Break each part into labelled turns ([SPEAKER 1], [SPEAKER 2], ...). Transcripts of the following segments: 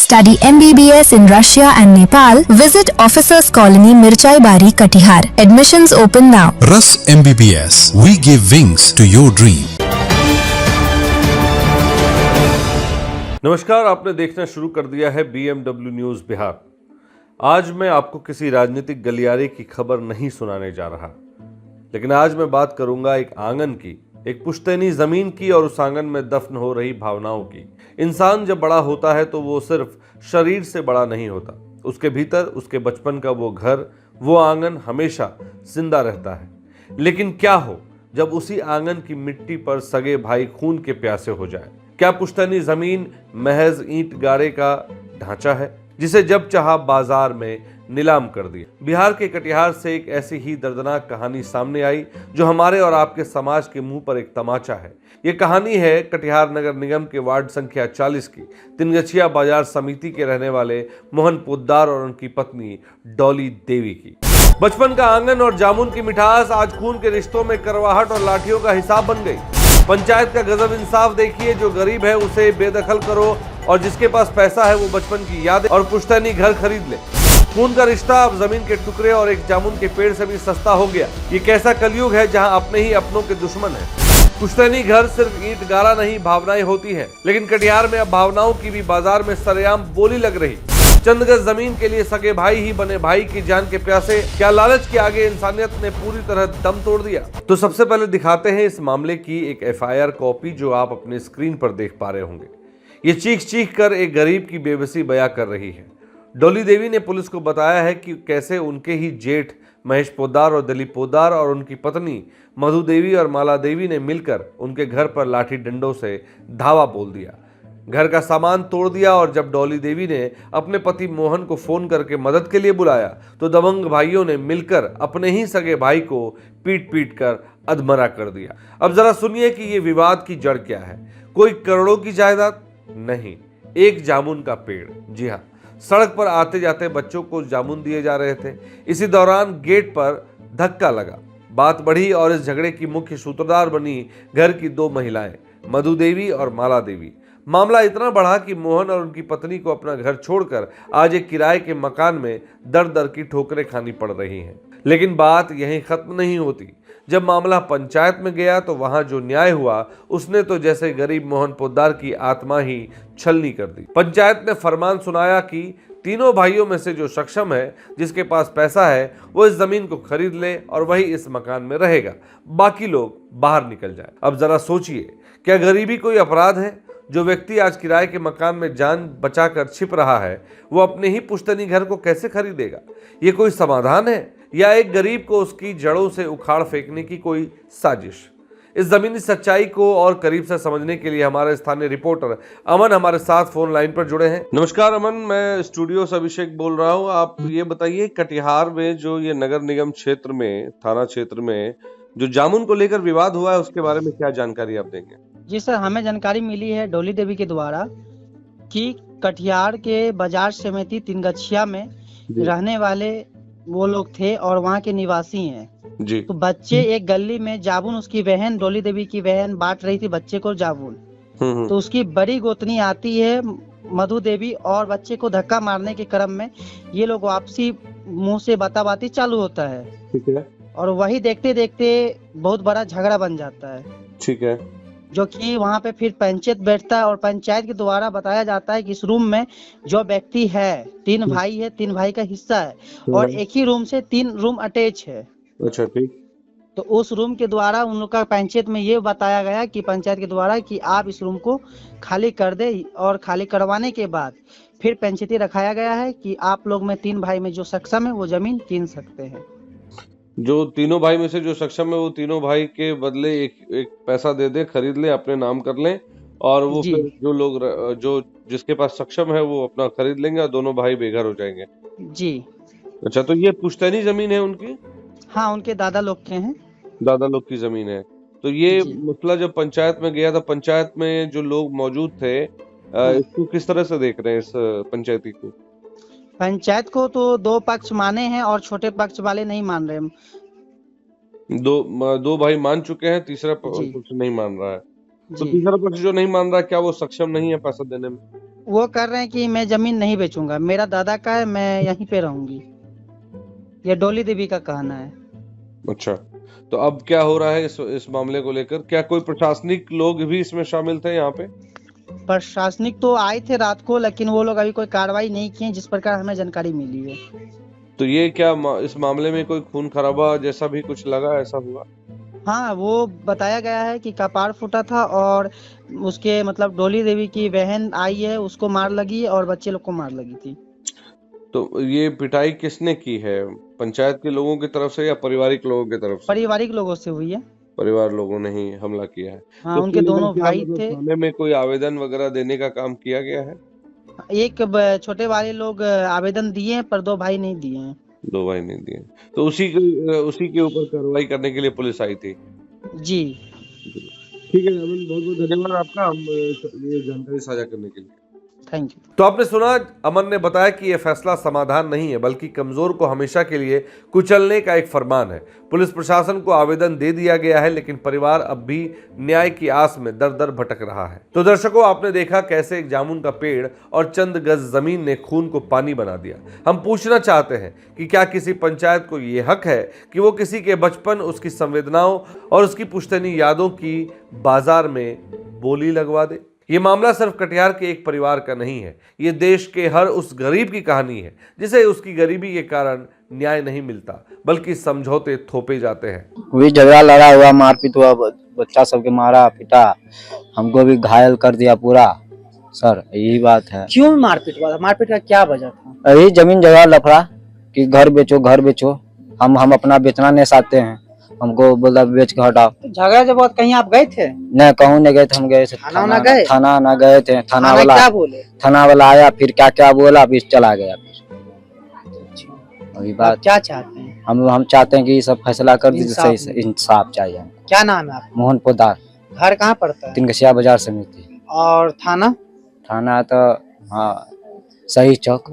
[SPEAKER 1] Study MBBS in Russia and Nepal. Visit Officers Colony, Mirchai Bari, Katihar. Admissions open now.
[SPEAKER 2] Rus MBBS. We give wings to your dream.
[SPEAKER 3] नमस्कार, आपने देखना शुरू कर दिया है BMW news Bihar. आज मैं आपको किसी राजनीतिक गलियारे की खबर नहीं सुनाने जा रहा, लेकिन आज मैं बात करूंगा एक आंगन की, एक पुश्तैनी जमीन की और उस आंगन में दफन हो रही भावनाओं की। इंसान जब बड़ा होता है तो वो सिर्फ शरीर से बड़ा नहीं होता, उसके भीतर उसके बचपन का वो घर, वो आंगन हमेशा जिंदा रहता है। लेकिन क्या हो जब उसी आंगन की मिट्टी पर सगे भाई खून के प्यासे हो जाए? क्या पुश्तैनी जमीन महज ईंट गाड़े का ढांचा है जिसे जब चाहा बाजार में नीलाम कर दिया? बिहार के कटिहार से एक ऐसी ही दर्दनाक कहानी सामने आई जो हमारे और आपके समाज के मुंह पर एक तमाचा है। ये कहानी है कटिहार नगर निगम के वार्ड संख्या 40 की तिनगछिया बाजार समिति के रहने वाले मोहन पोद्दार और उनकी पत्नी डॉली देवी की। बचपन का आंगन और जामुन की मिठास आज खून के रिश्तों में करवाहट और लाठियों का हिसाब बन गई। पंचायत का गजब इंसाफ देखिए, जो गरीब है उसे बेदखल करो और जिसके पास पैसा है वो बचपन की यादें और पुश्तैनी घर खरीद ले। खून का रिश्ता अब जमीन के टुकड़े और एक जामुन के पेड़ से भी सस्ता हो गया। ये कैसा कलयुग है जहां अपने ही अपनों के दुश्मन हैं। पुश्तैनी घर सिर्फ ईंट गारा नहीं, भावनाएं होती हैं। लेकिन कटिहार में अब भावनाओं की भी बाजार में सरेआम बोली लग रही। चंद गज जमीन के लिए सगे भाई ही बने भाई की जान के प्यासे। क्या लालच के आगे इंसानियत ने पूरी तरह दम तोड़ दिया? तो सबसे पहले दिखाते हैं इस मामले की एक FIR कॉपी जो आप अपने स्क्रीन पर देख पा रहे होंगे। ये चीख चीख कर एक गरीब की बेबसी बयां कर रही है। डॉली देवी ने पुलिस को बताया है कि कैसे उनके ही जेठ महेश पोद्दार और दिलीप पोद्दार और उनकी पत्नी मधु देवी और माला देवी ने मिलकर उनके घर पर लाठी डंडों से धावा बोल दिया, घर का सामान तोड़ दिया। और जब डॉली देवी ने अपने पति मोहन को फोन करके मदद के लिए बुलाया तो दबंग भाइयों ने मिलकर अपने ही सगे भाई को पीट पीट कर अधमरा कर दिया। अब जरा सुनिए कि ये विवाद की जड़ क्या है। कोई करोड़ों की जायदाद नहीं, एक जामुन का पेड़। जी हाँ, सड़क पर आते जाते बच्चों को जामुन दिए जा रहे थे। इसी दौरान गेट पर धक्का लगा, बात बढ़ी और इस झगड़े की मुख्य सूत्रधार बनी घर की दो महिलाएं, मधु देवी और माला देवी। मामला इतना बढ़ा कि मोहन और उनकी पत्नी को अपना घर छोड़कर आज एक किराए के मकान में दर दर की ठोकरें खानी पड़ रही हैं। लेकिन बात यहीं खत्म नहीं होती। जब मामला पंचायत में गया तो वहां जो न्याय हुआ उसने तो जैसे गरीब मोहन पोद्दार की आत्मा ही छलनी कर दी। पंचायत ने फरमान सुनाया कि तीनों भाइयों में से जो सक्षम है, जिसके पास पैसा है, वो इस जमीन को खरीद ले और वही इस मकान में रहेगा, बाकी लोग बाहर निकल जाए। अब जरा सोचिए, क्या गरीबी कोई अपराध है? जो व्यक्ति आज किराए के मकान में जान बचाकर छिप रहा है वो अपने ही पुश्तैनी घर को कैसे खरीदेगा? ये कोई समाधान है या एक गरीब को उसकी जड़ों से उखाड़ फेंकने की कोई साजिश? इस जमीनी सच्चाई को और करीब से समझने के लिए हमारे स्थानीय रिपोर्टर अमन हमारे साथ फोन लाइन पर जुड़े हैं। नमस्कार अमन, मैं स्टूडियो से अभिषेक बोल रहा हूँ। आप ये बताइए, कटिहार में जो ये नगर निगम क्षेत्र में, थाना क्षेत्र में जो जामुन को लेकर विवाद हुआ है उसके बारे में क्या जानकारी आप देंगे?
[SPEAKER 4] जी सर, हमें जानकारी मिली है डॉली देवी के द्वारा कि कटिहार के बाजार समिति तिनगछिया में रहने वाले वो लोग थे और वहाँ के निवासी हैं जी। तो बच्चे एक गली में जामुन, उसकी बहन डॉली देवी की बहन बांट रही थी बच्चे को जामुन। तो उसकी बड़ी गोतनी आती है मधु देवी और बच्चे को धक्का मारने के क्रम में ये लोग वापसी मुंह से बाती चालू होता है। ठीक है। और वही देखते देखते बहुत बड़ा झगड़ा बन जाता है। ठीक है। जो कि वहाँ पे फिर पंचायत बैठता है और पंचायत के द्वारा बताया जाता है कि इस रूम में जो व्यक्ति है, 3 भाई है, 3 भाई का हिस्सा है और एक ही रूम से 3 रूम अटैच है। अच्छा, ठीक। तो उस रूम के द्वारा उन लोग का पंचायत में ये बताया गया कि पंचायत के द्वारा कि आप इस रूम को खाली कर दे और खाली करवाने के बाद फिर पंचायती रखाया गया है कि आप लोग में 3 भाई में जो सक्षम है वो जमीन कीन सकते हैं।
[SPEAKER 3] जो तीनों भाई में से जो सक्षम है वो तीनों भाई के बदले एक पैसा दे दे, खरीद ले, अपने नाम कर ले और वो फिर जो लोग जो जिसके पास सक्षम है वो अपना खरीद लेंगे और दोनों भाई बेघर हो जाएंगे। जी। अच्छा, तो ये पुश्तैनी जमीन है उनकी? हाँ, उनके दादा लोग के हैं। दादा लोग की जमीन है। तो ये मसला जब पंचायत में गया था, पंचायत में जो लोग मौजूद थे इसको किस तरह से देख रहे हैं इस पंचायती को? पंचायत को तो 2 पक्ष माने हैं और छोटे पक्ष वाले नहीं मान रहे। दो भाई मान चुके हैं, तीसरा पक्ष नहीं मान रहा है। तो तीसरा पक्ष जो नहीं मान रहा, क्या वो सक्षम नहीं है पैसा देने में?
[SPEAKER 4] वो कर रहे हैं कि मैं जमीन नहीं बेचूंगा, मेरा दादा का है, मैं यहीं पे रहूंगी। ये डोली देवी का कहना है।
[SPEAKER 3] अच्छा, तो अब क्या हो रहा है इस मामले को लेकर? क्या कोई प्रशासनिक लोग भी इसमें शामिल थे यहाँ पे?
[SPEAKER 4] प्रशासनिक तो आए थे रात को, लेकिन वो लोग अभी कोई कार्रवाई नहीं किए जिस प्रकार हमें जानकारी मिली है।
[SPEAKER 3] तो ये क्या इस मामले में कोई खून खराबा जैसा भी कुछ लगा, ऐसा हुआ?
[SPEAKER 4] हाँ, वो बताया गया है कि कपार फूटा था और उसके मतलब डोली देवी की बहन आई है, उसको मार लगी और बच्चे लोग को मार लगी थी।
[SPEAKER 3] तो ये पिटाई किसने की है? पंचायत के लोगों की तरफ से या पारिवारिक लोगों की तरफ से?
[SPEAKER 4] पारिवारिक लोगों से हुई है।
[SPEAKER 3] परिवार लोगों ने ही हमला किया है।
[SPEAKER 4] हाँ,
[SPEAKER 3] तो
[SPEAKER 4] उनके
[SPEAKER 3] फिर
[SPEAKER 4] दोनों
[SPEAKER 3] क्या
[SPEAKER 4] भाई
[SPEAKER 3] मतलब
[SPEAKER 4] थे।
[SPEAKER 3] थाने में कोई आवेदन वगैरह देने का काम किया गया है?
[SPEAKER 4] एक छोटे वाले लोग आवेदन दिए हैं, पर 2 भाई नहीं दिए हैं।
[SPEAKER 3] 2 भाई नहीं दिए। तो उसी के ऊपर कार्रवाई करने के लिए पुलिस आई थी।
[SPEAKER 4] जी,
[SPEAKER 3] ठीक है अमन, बहुत बहुत धन्यवाद आपका ये जानकारी साझा करने के लिए।
[SPEAKER 4] Thank you.
[SPEAKER 3] तो आपने सुना, अमन ने बताया कि यह फैसला समाधान नहीं है, बल्कि कमजोर को हमेशा के लिए कुचलने का एक फरमान है। पुलिस प्रशासन को आवेदन दे दिया गया है, लेकिन परिवार अब भी न्याय की आस में दर दर भटक रहा है। तो दर्शकों, आपने देखा कैसे एक जामुन का पेड़ और चंद गज जमीन ने खून को पानी बना दिया। हम पूछना चाहते हैं कि क्या किसी पंचायत को यह हक है कि वो किसी के बचपन, उसकी संवेदनाओं और उसकी पुश्तैनी यादों की बाजार में बोली लगवा दे? ये मामला सिर्फ कटिहार के एक परिवार का नहीं है, ये देश के हर उस गरीब की कहानी है जिसे उसकी गरीबी के कारण न्याय नहीं मिलता, बल्कि समझौते थोपे जाते हैं।
[SPEAKER 5] वही झगड़ा लड़ा हुआ, मारपीट हुआ, बच्चा सबके मारा पीटा, हमको भी घायल कर दिया पूरा। सर यही बात है।
[SPEAKER 4] क्यों मारपीट हुआ था? मारपीट का क्या वजह था?
[SPEAKER 5] यही जमीन जगह लफड़ा कि घर बेचो घर बेचो। हम अपना बेचना नहीं चाहते हैं, हमको बोला बेच के हटाओ।
[SPEAKER 4] झगड़ा जब बहुत कहीं आप गए थे?
[SPEAKER 5] नहीं, कहूँ नहीं गए थे, हम गए थे थाना गए थे। थाना वाला
[SPEAKER 4] क्या बोले?
[SPEAKER 5] थाना वाला आया, फिर क्या क्या बोला, फिर चला गया। वही बात।
[SPEAKER 4] क्या चाहते हैं?
[SPEAKER 5] हम चाहते हैं कि सब फैसला कर दीजिए, सही से इंसाफ चाहिए।
[SPEAKER 4] क्या नाम है आपका?
[SPEAKER 5] मोहन पोदार।
[SPEAKER 4] घर कहाँ पड़ता है?
[SPEAKER 5] तिनकसिया बाजार समिति।
[SPEAKER 4] और थाना?
[SPEAKER 5] थाना तो हाँ, सही चौक,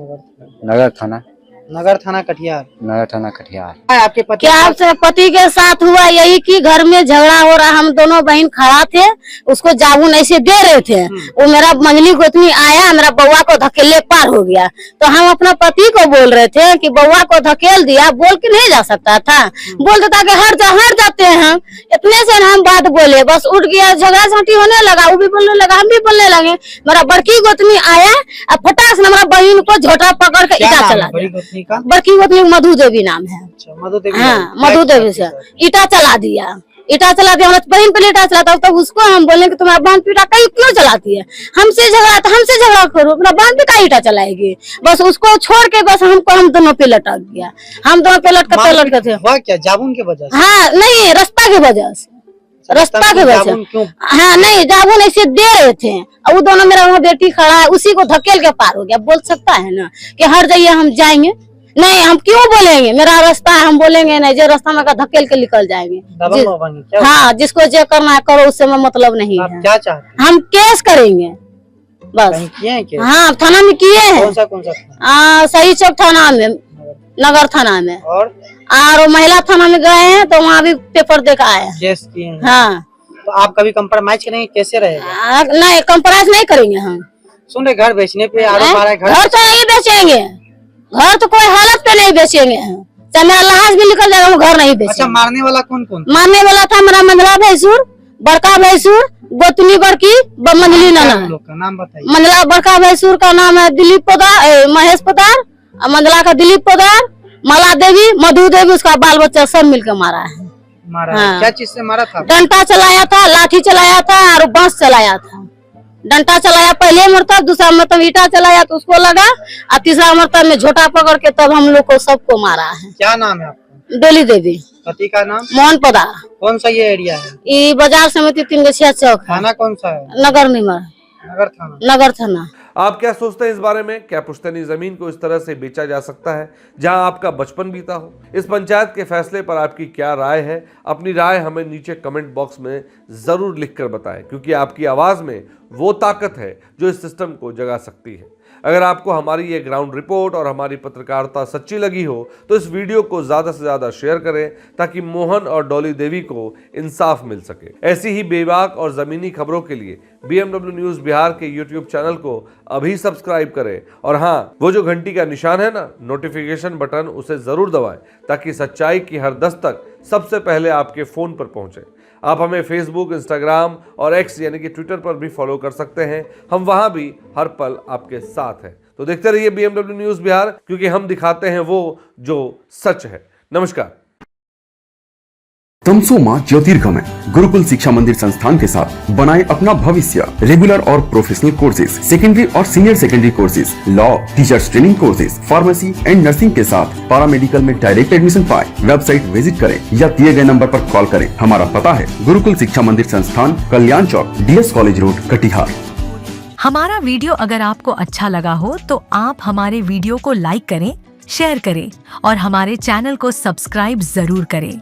[SPEAKER 5] नगर थाना
[SPEAKER 4] कटिहार।
[SPEAKER 5] नगर थाना कटिहार।
[SPEAKER 4] आपके पति?
[SPEAKER 6] क्या आपसे पति के साथ हुआ यही कि घर में झगड़ा हो रहा, हम दोनों बहन खड़ा थे, उसको जामुन ऐसे दे रहे थे, वो मेरा मंगली गोतनी आया, मेरा बउआ को धकेले पार हो गया। तो हम अपना पति को बोल रहे थे कि बउआ को धकेल दिया, बोल के नहीं जा सकता था, बोल देता कि हट जाते हैं हम। इतने से हम बात बोले, बस उठ गया, झगड़ा झांटी होने लगा, वो भी बोलने लगा, हम भी बोलने लगे। मेरा बड़की गोतनी आया और फटाक से हमारा बहन को झोटा पकड़ के ईटा चला दिया। बड़की गोतनी मधु देवी नाम है।
[SPEAKER 4] मधु देवी?
[SPEAKER 6] हाँ, मधु देवी से ईटा चला दिया। हमारा बहन पे ईटा चलाता, तो उसको हम बोले कि तुम्हारा बहन पे ईटा क्यों चलाती है? हमसे झगड़ा करो, मेरा बहन पे का ईटा चलाएगी? बस उसको छोड़ के बस हम दोनों पे लटक गया। हम दोनों पे लटके थे।
[SPEAKER 4] क्या जामुन की वजह से?
[SPEAKER 6] हाँ, नहीं, रास्ता की वजह से। हाँ, नहीं, जामुन ऐसे दे रहे थे, वो दोनों, मेरा वहाँ बेटी खड़ा है, उसी को धकेल के पार हो गया। बोल सकता है ना कि हर जाइए, हम जाएंगे? नहीं, हम क्यों बोलेंगे? मेरा रास्ता है, हम बोलेंगे नहीं, जो रास्ता में का धकेल के निकल जाएंगे। हाँ, जिसको जो करना है करो, उससे में मतलब नहीं है।
[SPEAKER 4] क्या चाहते?
[SPEAKER 6] हम केस करेंगे बस। हाँ, थाना में किए हैं।
[SPEAKER 4] कौन सा?
[SPEAKER 6] सही चौक थाना में, नगर थाना में, और महिला थाना में गए हैं, तो वहाँ भी पेपर देखा है,
[SPEAKER 4] केस किए हैं।
[SPEAKER 6] हाँ,
[SPEAKER 4] तो आप कभी कंप्रोमाइज करेंगे? कैसे रहेगा?
[SPEAKER 6] नहीं, कंप्रोमाइज नहीं करेंगे हम।
[SPEAKER 4] सुन रहे, घर बेचने पे आरोप आ रहा है।
[SPEAKER 6] घर तो नहीं बेचेंगे, घर तो कोई हालत पे नहीं बेचेंगे। चाहे मेरा लहाज भी निकल जाएगा, वो घर नहीं बेचेंगे।
[SPEAKER 4] अच्छा, मारने वाला कौन?
[SPEAKER 6] मारने वाला था मेरा मंगला भैंसुर, बड़का भैंसुर, गोतनी बड़की, मंगली नाना।
[SPEAKER 4] नाम बताइए।
[SPEAKER 6] मंगला बड़का भैंसुर का नाम है दिलीप पोदार, महेश पोदार, और मंगला का दिलीप पोदार, माला देवी, मधु देवी, उसका बाल बच्चा सब मिलकर मारा है।
[SPEAKER 4] हाँ। क्या चीज से मारा था?
[SPEAKER 6] डंडा चलाया था, लाठी चलाया था, और बांस चलाया था। डंडा चलाया पहले मरतब, दूसरा मरतब ईटा चलाया तो उसको लगा, और तीसरा मरतब में झोटा पकड़ के तब हम लोग को सबको मारा है।
[SPEAKER 4] क्या नाम है आपका?
[SPEAKER 6] डोली देवी।
[SPEAKER 4] पति का नाम?
[SPEAKER 6] मोहन पोदार।
[SPEAKER 4] कौन सा ये एरिया है?
[SPEAKER 6] ये बाजार समिति तिनगसिया चौक है।
[SPEAKER 4] थाना कौन सा है?
[SPEAKER 6] नगर थाना।
[SPEAKER 3] आप क्या सोचते हैं इस बारे में? क्या पुश्तैनी जमीन को इस तरह से बेचा जा सकता है जहां आपका बचपन बीता हो? इस पंचायत के फैसले पर आपकी क्या राय है? अपनी राय हमें नीचे कमेंट बॉक्स में जरूर लिखकर बताएं, क्योंकि आपकी आवाज में वो ताकत है जो इस सिस्टम को जगा सकती है। अगर आपको हमारी ये ग्राउंड रिपोर्ट और हमारी पत्रकारिता सच्ची लगी हो तो इस वीडियो को ज्यादा से ज्यादा शेयर करें ताकि मोहन और डॉली देवी को इंसाफ मिल सके। ऐसी ही बेबाक और जमीनी खबरों के लिए BMW न्यूज बिहार के YouTube चैनल को अभी सब्सक्राइब करें और हाँ, वो जो घंटी का निशान है ना, नोटिफिकेशन बटन, उसे जरूर दबाएं ताकि सच्चाई की हर दस्तक सबसे पहले आपके फोन पर पहुंचे। आप हमें फेसबुक, इंस्टाग्राम और एक्स यानी कि ट्विटर पर भी फॉलो कर सकते हैं। हम वहां भी हर पल आपके साथ हैं। तो देखते रहिए BMW न्यूज बिहार, क्योंकि हम दिखाते हैं वो जो सच है। नमस्कार।
[SPEAKER 7] तमसोमा ज्योतिर्गमय गुरुकुल शिक्षा मंदिर संस्थान के साथ बनाए अपना भविष्य। रेगुलर और प्रोफेशनल कोर्सेज, सेकेंडरी और senior secondary courses, law, teachers training courses, pharmacy and nursing के साथ पैरामेडिकल में डायरेक्ट एडमिशन पाए। वेबसाइट विजिट करें या दिए गए नंबर पर कॉल करें। हमारा पता है गुरुकुल शिक्षा मंदिर संस्थान, कल्याण चौक, DS कॉलेज रोड, कटिहार।
[SPEAKER 8] हमारा वीडियो अगर आपको अच्छा लगा हो तो आप हमारे वीडियो को लाइक करें, शेयर करें और हमारे चैनल को सब्सक्राइब जरूर करें।